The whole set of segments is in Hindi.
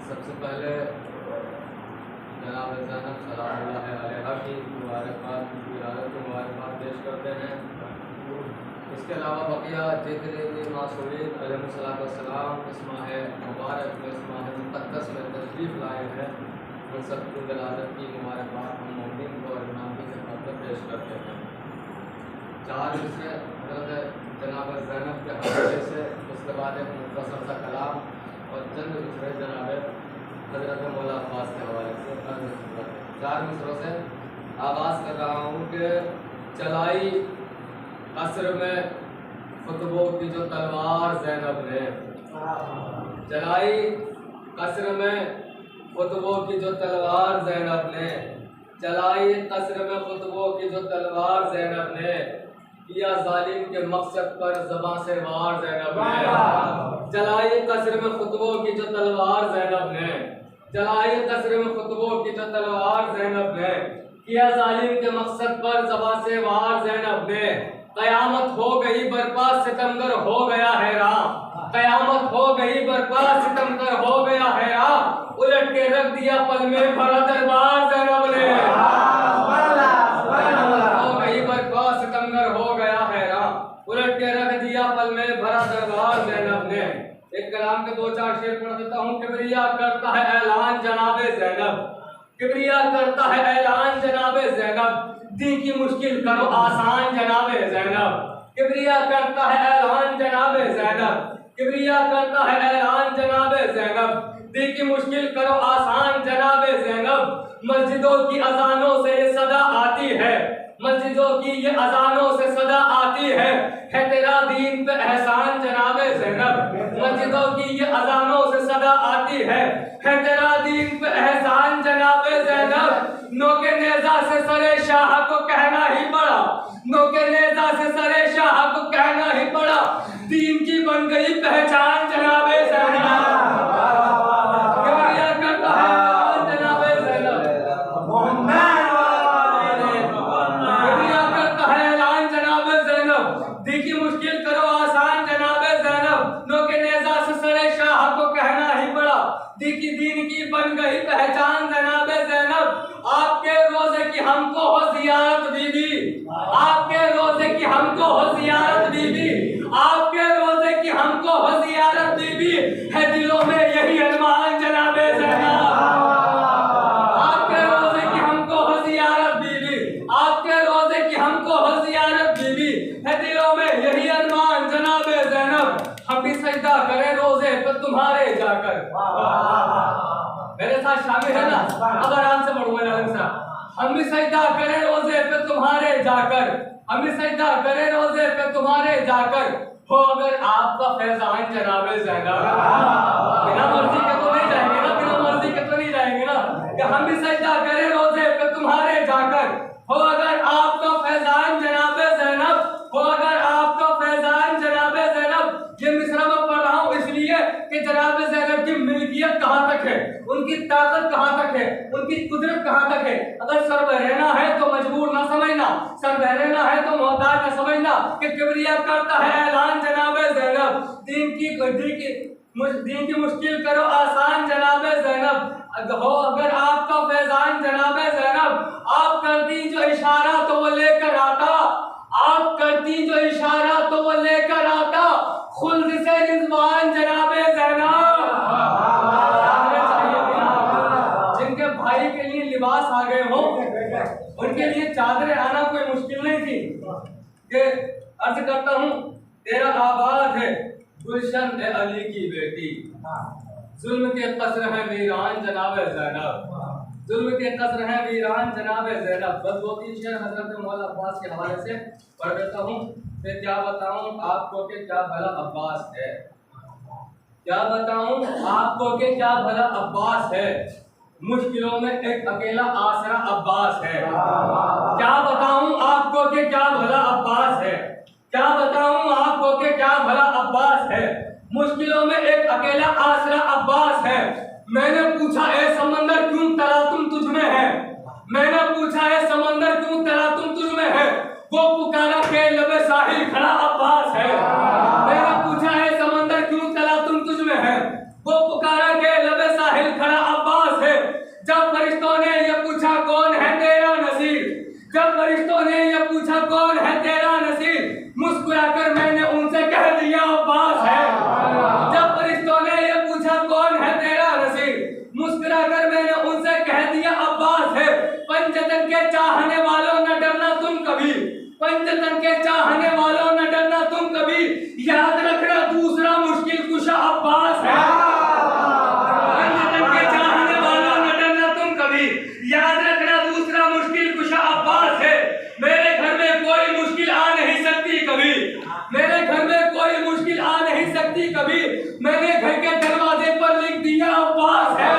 सबसे पहले जनाब ज़ैनब सलामुल्लाह अलैहा की मुबारकबाद मुबारकबाद पेश करते हैं। इसके अलावा बकिया जिक्र मासूमीन अलैहिस्सलाम इस माह मुबारक में, इस माह मुक़द्दस में तशरीफ़ लाए हैं। उन सबकी विलादत की मुबारकबाद हम मोमिन को और इमाम की खिदमत में पेश करते हैं। 4 मिसरे हज़रत जनाब ज़ैनब के हवाले से, उसके बाद एक मुख्तसर सा कलाम और चंद मिसरे जनाब हज़रत मौला अब्बास के हवाले से 4 मिसरों से आगाज़ कर रहा हूँ कि चलाई असर में खुतबों की जो तलवार ज़ैनब ने, चलाई कसर में खुतबों की जो तलवार ज़ैनब ने, चलाई कसर में खुतबों की जो तलवार ज़ैनब ने, किया जालिम के मकसद पर ज़बां से वार ज़ैनब ने। चलाई कसर में खुतबों की जो तलवार ज़ैनब ने, चलाई कसर में खुतबों की जो तलवार ज़ैनब ने, किया जालिम के मकसद पर ज़बां से वार ज़ैनब ने। क़यामत हो गई बर्पा सितमगर हो गया हैरान, क़यामत हो गई बर्पा सितमगर हो गया हैरान, उलट के रख दिया पल में भरा दरबार ज़ैनब ने। हो गई बर्पा सितमगर हो गया हैरान, उलट के रख दिया पल में भरा दरबार ज़ैनब ने। एक कलाम के 2-4 शेर पढ़ देता हूँ। किबरिया करता है ऐलान जनाबे ज़ैनब, किबरिया करता है ऐलान जनाबे ज़ैनब, दी की मुश्किल करो आसान जनाबे ज़ैनब। किबरिया करता है ऐलान जनाबे ज़ैनब, किबरिया करता है ऐलान जनाबे ज़ैनब, दी की मुश्किल करो आसान जनाबे ज़ैनब। मस्जिदों की अजानों से ये सदा आती है, मस्जिदों की ये अजानों से सदा आती है तेरा दीन पे एहसान जनाबे ज़ैनब। मस्जिदों की ये अजानों से सदा आती है तेरा दीन पे एहसान जनाबे ज़ैनब। नोके नेज़ा से सरे शाह को कहना ही पड़ा, नोके नेज़ा से सरे शाह को कहना ही पड़ा, दीन की बन गई पहचान जनाबे ज़ैनब। किबरिया करता है जनाबे ज़ैनब, किबरिया करता है ऐलान जनाबे ज़ैनब, दी की मुश्किल करो आसान जनाबे ज़ैनब। नोके नेज़ा से सरे शाह को कहना ही पड़ा, दी की दीन की बन गई पहचान जनाबे ज़ैनब। आपके रोजे की हमको हो ज़ियारत बीबी, आपके रोजे की हमको हो ज़ियारत बीबी, आपके रोजे की हमको हो ज़ियारत बीबी, है दिलों में यही अरमान जनाबे ज़ैनब। आपके रोजे की हमको हो ज़ियारत बीबी, आपके रोजे की हमको हो ज़ियारत बीबी, है दिलों में यही अरमान जनाबे ज़ैनब। हम भी सजदा करें रोजे पे तुम्हारे जाकर, मेरे साथ शामिल है ना? अब आराम से पढ़ूंगा। हम भी सजदा करें रोजे पे तुम्हारे जाकर, हम भी सजदा करें रोजे पे तुम्हारे जाकर, हो अगर आपका फैजान जनाबे ज़ैनब। बिना मर्जी के तो नहीं जाएंगे ना, बिना मर्जी के तो नहीं जाएंगे ना, कि हम भी सजदा करें रोजे पे तुम्हारे जाकर, हो अगर आपका फैजान जनाबे ज़ैनब, हो अगर आपका फैजान जनाबे ज़ैनब। ये मिसरा में पढ़ रहा हूँ इसलिए कि जनाबे ज़ैनब की मिल्कियत कहाँ तक है, उनकी ताकत कहाँ तक है, उनकी कुदरत कहाँ तक है। अगर सर बहराना है तो मजबूर ना समझना, सर बहराना है तो मोहताज ना समझना, कि किबरिया करता है ऐलान जनाबे ज़ैनब, दीन की मुश्किल करो आसान जनाबे ज़ैनब। हो अगर आपका फैजान जनाबे ज़ैनब, आप करती जो इशारा तो वो लेकर आता, आप करती जो इशारा तो वो लेकर आता, खुल्द से रिज़वान जनाबे ज़ैनब। जिनके भाई के लिए लिबास आ गए हो, उनके लिए चादरें आना कोई मुश्किल नहीं थी। कि अर्ज करता हूँ, तेरा आबाद है गुलशन है अली की बेटी, जुल्म के कसर है वीरान जनाबे ज़ैनब, जुल्म के कसर है वीरान जनाबे ज़ैनब। बस 2-3 शेर हज़रत मौला अब्बास के हवाले से पढ़ देता हूँ। फिर क्या बताऊँ आपको कि क्या भला अब्बास है, क्या बताऊँ आपको कि क्या भला अब्बास है, मुश्किलों में एक अकेला आसरा अब्बास है। क्या बताऊँ आपको कि क्या भला अब्बास है, क्या बताऊँ आपको कि क्या भला अब्बास है, मुश्किलों में एक अकेला आसरा अब्बास है। मैंने पूछा ए समंदर क्यों तला तुम तुझ में है, मैंने पूछा ए समंदर क्यों तला तुम तुझ में है, वो पुकारा के लबे साहिल खड़ा अब्बास है। मैंने पूछा ए समंदर क्यों तला तुम तुझ में है, वो पुकारा के लबे साहिल पंचतन के चाहने वालों न डरना तुम कभी, याद रखना दूसरा मुश्किल कुशा अब्बास है। पंचतन के चाहने वालों न डरना तुम कभी, याद रखना दूसरा मुश्किल कुशा अब्बास है। मेरे घर में कोई मुश्किल आ नहीं सकती कभी, मेरे घर में कोई मुश्किल आ नहीं सकती कभी, मैंने घर के दरवाजे पर लिख दिया अब्बास है।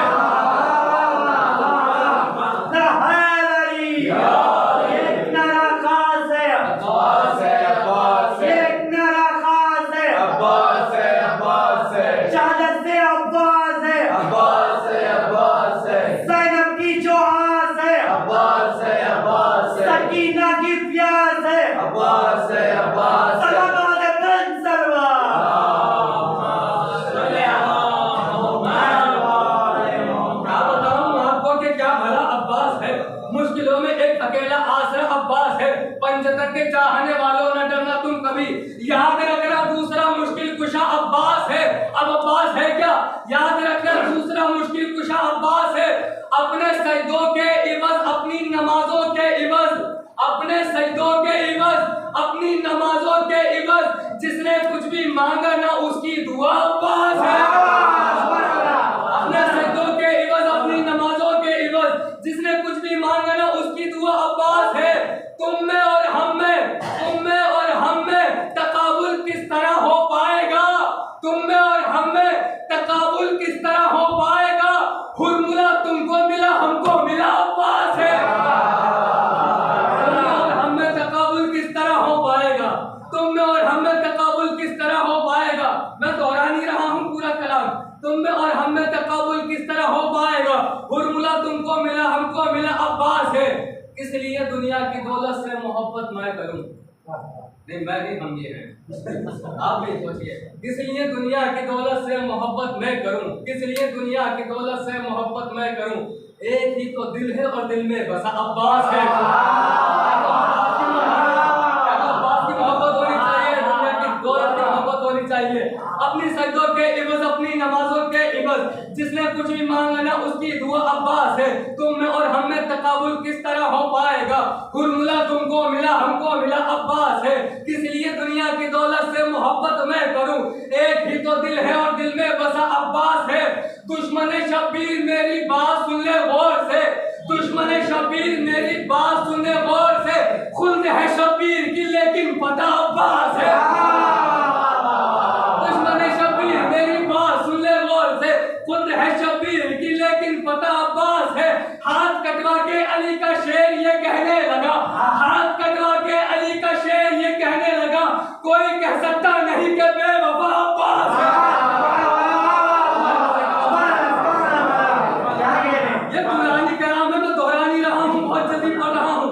मुश्किलों में एक अकेला आसरा अब्बास है। पंचतन के चाहने वालों न डरना तुम कभी, याद रखना दूसरा मुश्किल कुशा अब्बास है। अब अब्बास है क्या, याद रखना दूसरा मुश्किल कुशा अब्बास है। अपने सजदों के इवज अपनी नमाजों के इवज, अपने सजदों के इवज अपनी नमाजों के इवज, जिसने कुछ भी मांगा ना उसकी दुआ अब्बास है। अपने सजदों के इवज अपनी नमाजों के इवज, जिसने कुछ भी मांगा ना उसकी दुआ अब्बास है। तुम में और हम में, तुम में और हम में तकाबुल किस तरह हो पाएगा, तुम में और हम में तकाबुल किस तरह हो पाएगा। हुरमुला तुमको मिला हमको मिला अब्बास है। तुम में और हम में तकाबुल किस तरह हो पाएगा, तुम में और हम में तकाबुल किस तरह हो पाएगा। मैं दोहरा नहीं रहा हूँ पूरा कलाम, तुम में और हम में तकाबुल किस तरह हो पाएगा। हुरमुला तुमको मिला हमको मिला अब्बास है। इसलिए दुनिया की दौलत से मोहब्बत मैं करूं, नहीं मैं नहीं, हम ये हैं, आप भी सोचिए। इसलिए दुनिया की दौलत से मोहब्बत मैं करूं, इसलिए दुनिया की दौलत से मोहब्बत मैं करूं। एक ही तो दिल है और दिल में बसा अब्बास है। अब्बास की मोहब्बत होनी चाहिए, दुनिया की दौलत की मोहब्बत होनी चाहिए। अपनी सजदों के इवज अपनी नमाजों के इवज, जिसने कुछ भी मांगा ना उसकी दुआ अब्बास है। तुम में और हम में तकाबुल किस तरह हो पाएगा। हुरमुला तुमको मिला हमको मिला अब्बास है। इसलिए दुनिया की दौलत से मोहब्बत मैं करूं, एक ही तो दिल है और दिल में बसा अब्बास है। दुश्मन शब्बीर मेरी बात सुन ले गौर से, दुश्मन शब्बीर मेरी बात सुन ले गौर से। खुल्द है शब्बीर की लेकिन पता अब्बास है। खुद है शब्बीर की लेकिन पता अब्बास है। हाथ कटवा के अली का शेर ये कहने लगा, हाथ कटवा के अली का शेर ये कहने लगा, कोई कह सकता नहीं कि बेवफा अब्बास है। ये पुरानी कलाम है, मैं दोहरा नहीं रहा हूँ, बहुत जल्दी पढ़ रहा हूँ।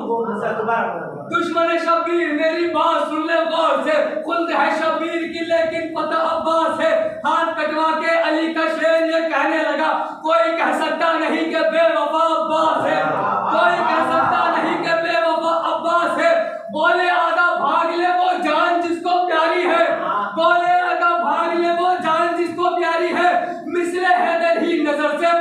दुश्मन शब्बीर मेरी बात सुन ले गौर से, खुद है शब्बीर की लेकिन पता अब्बास है। हाथ कटवा के अली का शेर ये कहने लगा, कोई कह सकता नहीं कि बेवफा अब्बास है, कोई कह सकता नहीं कि बेवफा अब्बास है। बोले आगा भाग ले वो जान जिसको प्यारी है, बोले आगा भाग ले वो जान जिसको प्यारी है। मिसले हैदर ही नजर से